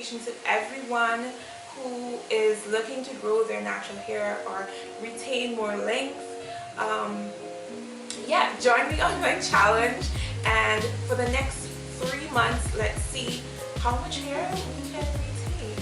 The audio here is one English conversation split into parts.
invitation to everyone who is looking to grow their natural hair or retain more length. Yeah, join me on my challenge, and for the next 3 months, let's see how much hair we can retain.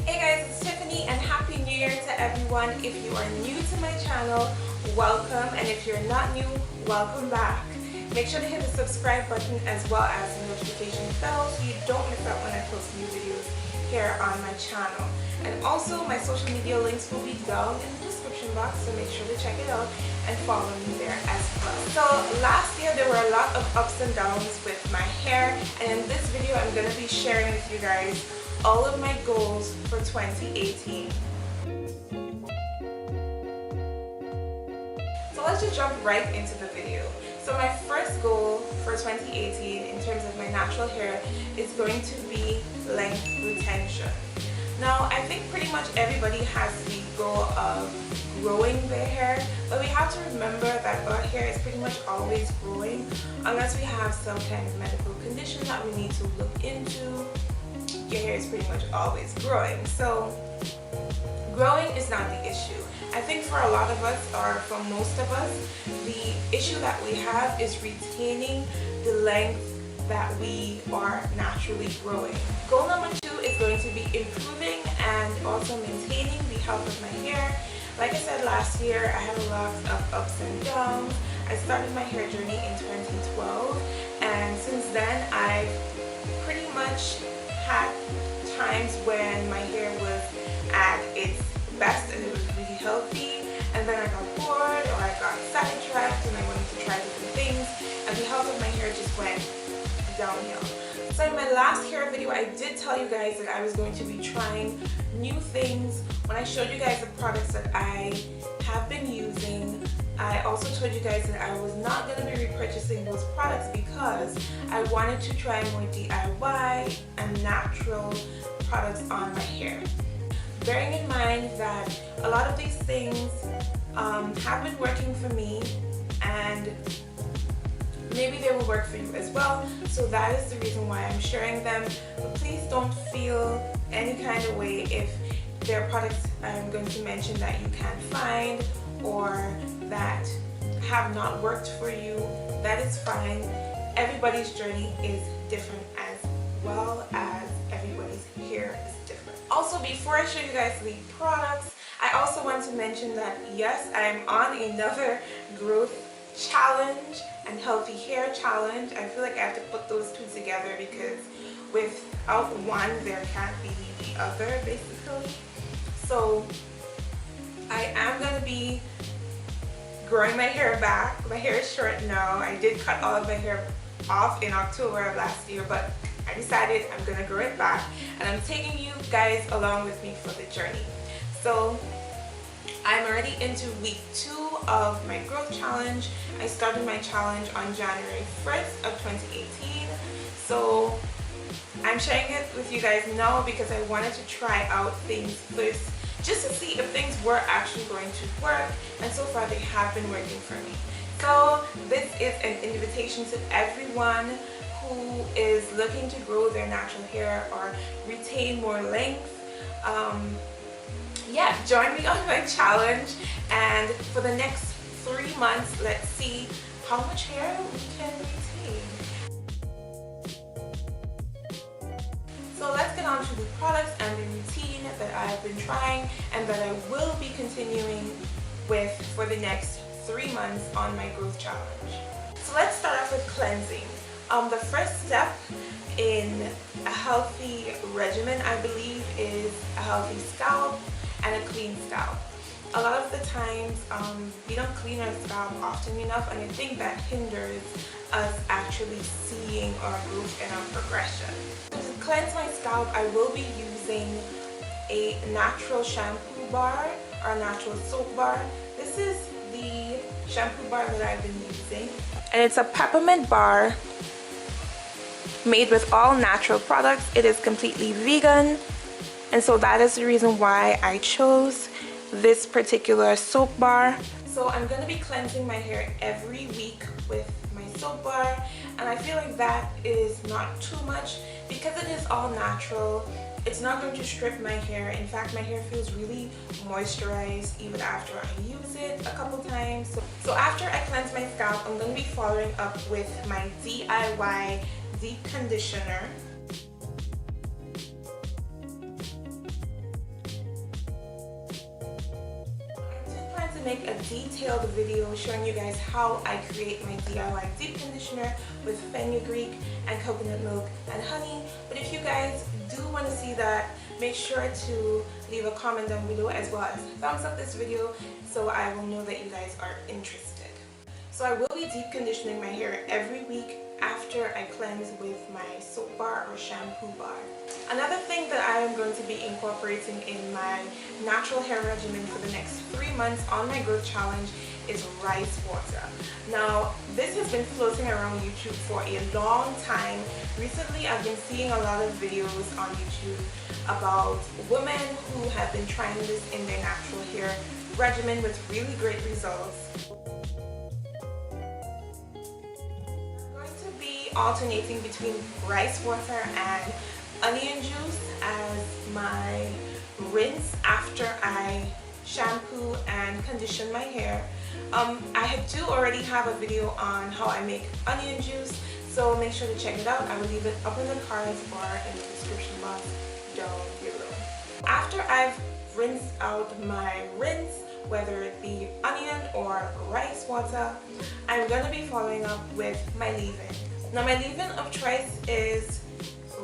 Hey guys, it's Tiffany, and Happy New Year to everyone. If you are new to my channel, welcome, and if you're not new, welcome back. Make sure to hit the subscribe button as well as the notification bell so you don't miss out when I post new videos here on my channel. And also, my social media links will be down in the description box, so make sure to check it out and follow me there as well. So last year there were a lot of ups and downs with my hair, and in this video I'm going to be sharing with you guys all of my goals for 2018. So let's just jump right into the video. So my first goal for 2018 in terms of my natural hair is going to be length retention. Now, I think pretty much everybody has the goal of growing their hair, but we have to remember that our hair is pretty much always growing unless we have some kind of medical condition that we need to look into. Your hair is pretty much always growing. So growing is not the issue. I think for a lot of us, or for most of us, the issue that we have is retaining the length that we are naturally growing. Goal number 2 is going to be improving and also maintaining the health of my hair. Like I said, last year I had a lot of ups and downs. I started my hair journey in 2012, and since then I've pretty much had times when my hair was at its best and it was really healthy, and then I got bored or I got sidetracked and I wanted to try different things, and the health of my hair just went downhill. So in my last hair video, I did tell you guys that I was going to be trying new things. When I showed you guys the products that I have been using, I also told you guys that I was not going to be repurchasing those products because I wanted to try more DIY and natural products on my hair. Bearing in mind that a lot of these things have been working for me, and maybe they will work for you as well, so that is the reason why I'm sharing them. But please don't feel any kind of way if there are products I'm going to mention that you can't find or that have not worked for you. That is fine. Everybody's journey is different, as well as everybody's hair is different. Also, before I show you guys the products, I also want to mention that yes, I'm on another growth challenge and healthy hair challenge. I feel like I have to put those two together because without one there can't be the other, basically. So I am going to be growing my hair back. My hair is short now. I did cut all of my hair off in October of last year, but I decided I'm going to grow it back, and I'm taking you guys along with me for the journey. So I'm already into week 2 of my growth challenge. I started my challenge on January 1st of 2018. So I'm sharing it with you guys now because I wanted to try out things first just to see if things were actually going to work, and so far they have been working for me. So this is an invitation to everyone who is looking to grow their natural hair or retain more length. Yeah, join me on my challenge, and for the next 3 months, let's see how much hair we can retain. So let's get on to the products and the routine that I've been trying and that I will be continuing with for the next 3 months on my growth challenge. So let's start off with cleansing. The first step in a healthy regimen, I believe, is a healthy scalp and a clean scalp. A lot of the times we don't clean our scalp often enough, and I think that hinders us actually seeing our growth and our progression. So to cleanse my scalp, I will be using a natural shampoo bar or a natural soap bar. This is the shampoo bar that I've been using, and it's a peppermint bar made with all natural products. It is completely vegan, and so that is the reason why I chose this particular soap bar. So I'm going to be cleansing my hair every week with my soap bar, and I feel like that is not too much because it is all natural. It's not going to strip my hair. In fact, my hair feels really moisturized even after I use it a couple times. So after I cleanse my scalp, I'm going to be following up with my DIY deep conditioner. Make a detailed video showing you guys how I create my DIY deep conditioner with fenugreek and coconut milk and honey. But if you guys do want to see that, make sure to leave a comment down below as well as thumbs up this video so I will know that you guys are interested. So I will be deep conditioning my hair every week after I cleanse with my soap bar or shampoo bar. Another thing that I am going to be incorporating in my natural hair regimen for the next 3 months on my growth challenge is rice water. Now, this has been floating around YouTube for a long time. Recently, I've been seeing a lot of videos on YouTube about women who have been trying this in their natural hair regimen with really great results. Alternating between rice water and onion juice as my rinse after I shampoo and condition my hair. I do already have a video on how I make onion juice, so make sure to check it out. I will leave it up in the cards or in the description box down below. After I've rinsed out my rinse, whether it be onion or rice water, I'm going to be following up with my leave-in. Now my leave-in of choice is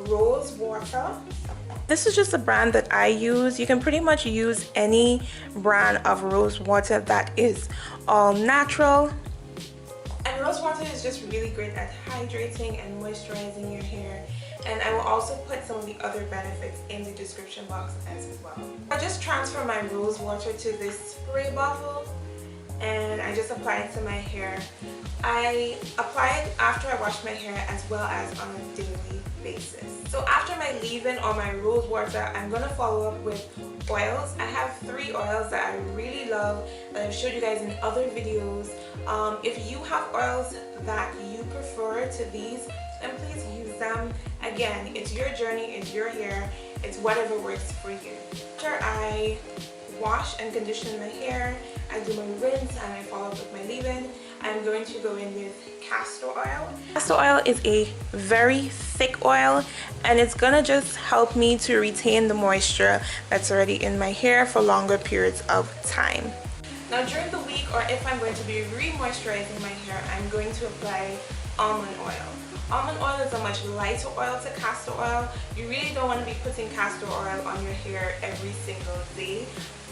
rose water. This is just a brand that I use. You can pretty much use any brand of rose water that is all natural. And rose water is just really great at hydrating and moisturizing your hair. And I will also put some of the other benefits in the description box as well. I just transfer my rose water to this spray bottle and I just apply it to my hair. I apply it after I wash my hair as well as on a daily basis. So after my leave-in or my rose water, I'm going to follow up with oils. I have 3 oils that I really love that I've showed you guys in other videos. If you have oils that you prefer to these, then please use them. Again, it's your journey, it's your hair, it's whatever works for you. After I wash and condition my hair, I do my rinse and I follow up with my leave-in. I'm going to go in with castor oil. Castor oil is a very thick oil and it's gonna just help me to retain the moisture that's already in my hair for longer periods of time. Now during the week, or if I'm going to be re-moisturizing my hair, I'm going to apply almond oil. Almond oil is a much lighter oil to castor oil. You really don't want to be putting castor oil on your hair every single day.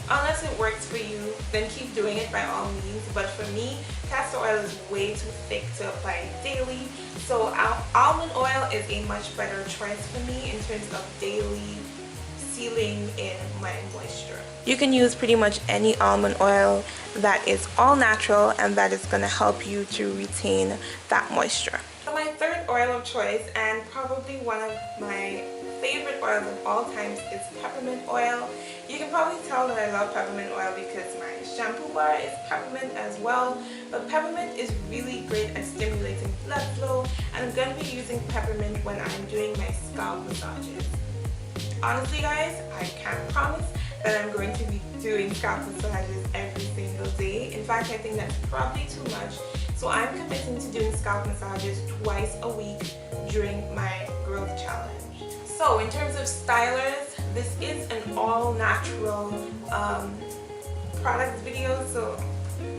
Unless it works for you, then keep doing it by all means. But for me, castor oil is way too thick to apply daily. So almond oil is a much better choice for me in terms of daily sealing in my moisture. You can use pretty much any almond oil that is all natural and that is going to help you to retain that moisture. So my third oil of choice, and probably one of my favorite oils of all times, is peppermint oil. You can probably tell that I love peppermint oil because my shampoo bar is peppermint as well. But peppermint is really great at stimulating blood flow, and I'm going to be using peppermint when I'm doing my scalp massages. Honestly guys, I can't promise that I'm going to be doing scalp massages every single day. In fact, I think that's probably too much. So I'm committing to doing scalp massages twice a week during my growth challenge. So in terms of stylers, this is an all-natural product video. So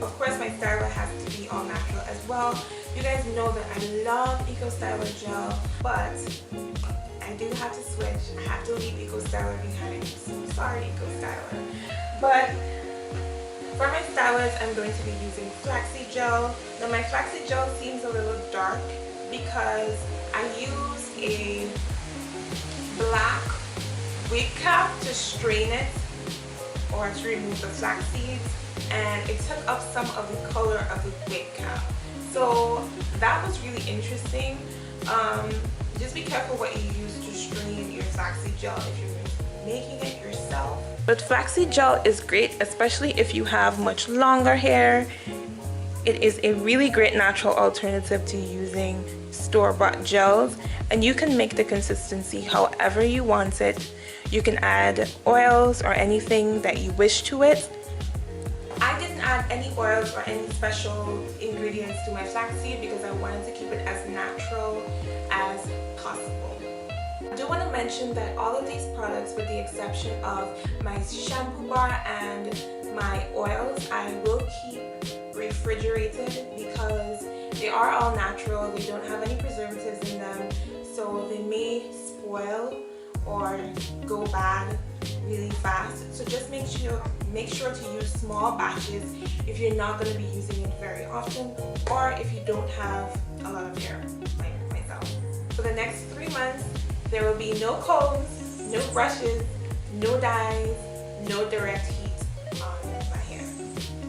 of course my styler has to be all natural as well. You guys know that I love Eco Styler gel, but I do have to switch. I have to leave Eco Styler behind. So sorry, Eco Styler. But for my stylers, I'm going to be using flaxseed gel. Now my flaxseed gel seems a little dark because I used a black wig cap to strain it or to remove the flax seeds, and it took up some of the color of the wig cap. So that was really interesting. Just be careful what you use to strain your flaxseed gel if you're making it yourself. But flaxseed gel is great, especially if you have much longer hair. It is a really great natural alternative to using store-bought gels, and you can make the consistency however you want it. You can add oils or anything that you wish to it. I didn't add any oils or any special ingredients to my flaxseed because I wanted to keep it as natural as possible. I do want to mention that all of these products, with the exception of my shampoo bar and my oils, I will keep refrigerated because they are all natural. They don't have any preservatives in them, so they may spoil or go bad really fast. So just make sure to use small batches if you're not going to be using it very often, or if you don't have a lot of hair like myself. For the next 3 months, there will be no combs, no brushes, no dyes, no direct heat on my hair.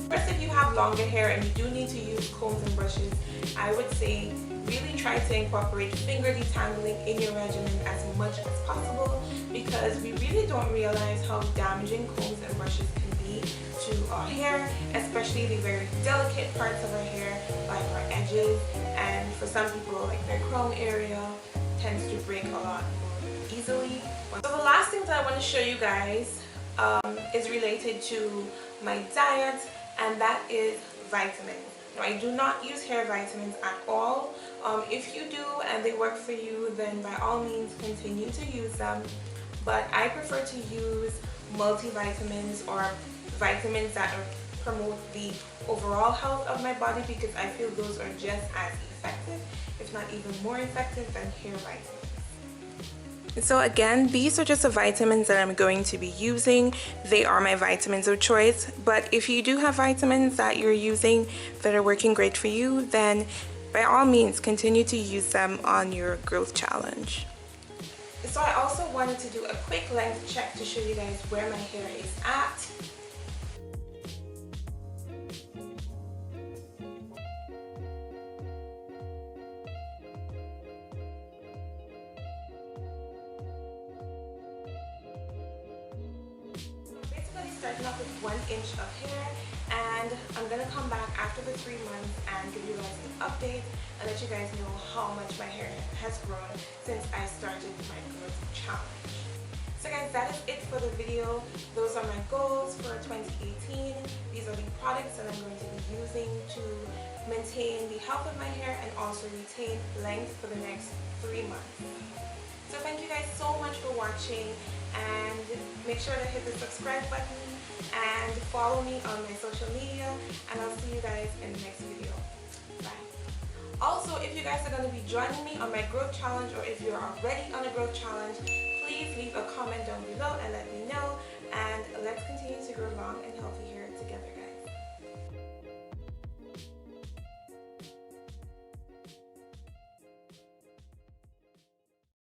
First, if you have longer hair and you do need to use combs and brushes, I would say really try to incorporate finger detangling in your regimen as much as possible, because we really don't realize how damaging combs and brushes can be to our hair, especially the very delicate parts of our hair like our edges, and for some people like their crown area tends to break a lot more easily. So the last thing that I want to show you guys is related to my diet, and that is vitamins. I do not use hair vitamins at all. If you do and they work for you, then by all means continue to use them. But I prefer to use multivitamins or vitamins that promote the overall health of my body, because I feel those are just as effective, if not even more effective, than hair vitamins. So again, these are just the vitamins that I'm going to be using. They are my vitamins of choice, but if you do have vitamins that you're using that are working great for you, then by all means continue to use them on your growth challenge. So I also wanted to do a quick length check to show you guys where my hair is at. Starting off with 1 inch of hair, and I'm gonna come back after the 3 months and give you guys an update and let you guys know how much my hair has grown since I started my growth challenge. So guys, that is it for the video. Those are my goals for 2018. These are the products that I'm going to be using to maintain the health of my hair and also retain length for the next 3 months. So thank you guys so much for watching, and make sure to hit the subscribe button and follow me on my social media, and I'll see you guys in the next video. Bye. Also, if you guys are going to be joining me on my growth challenge, or if you're already on a growth challenge, please leave a comment down below and let me know, and let's continue to grow long and healthy hair.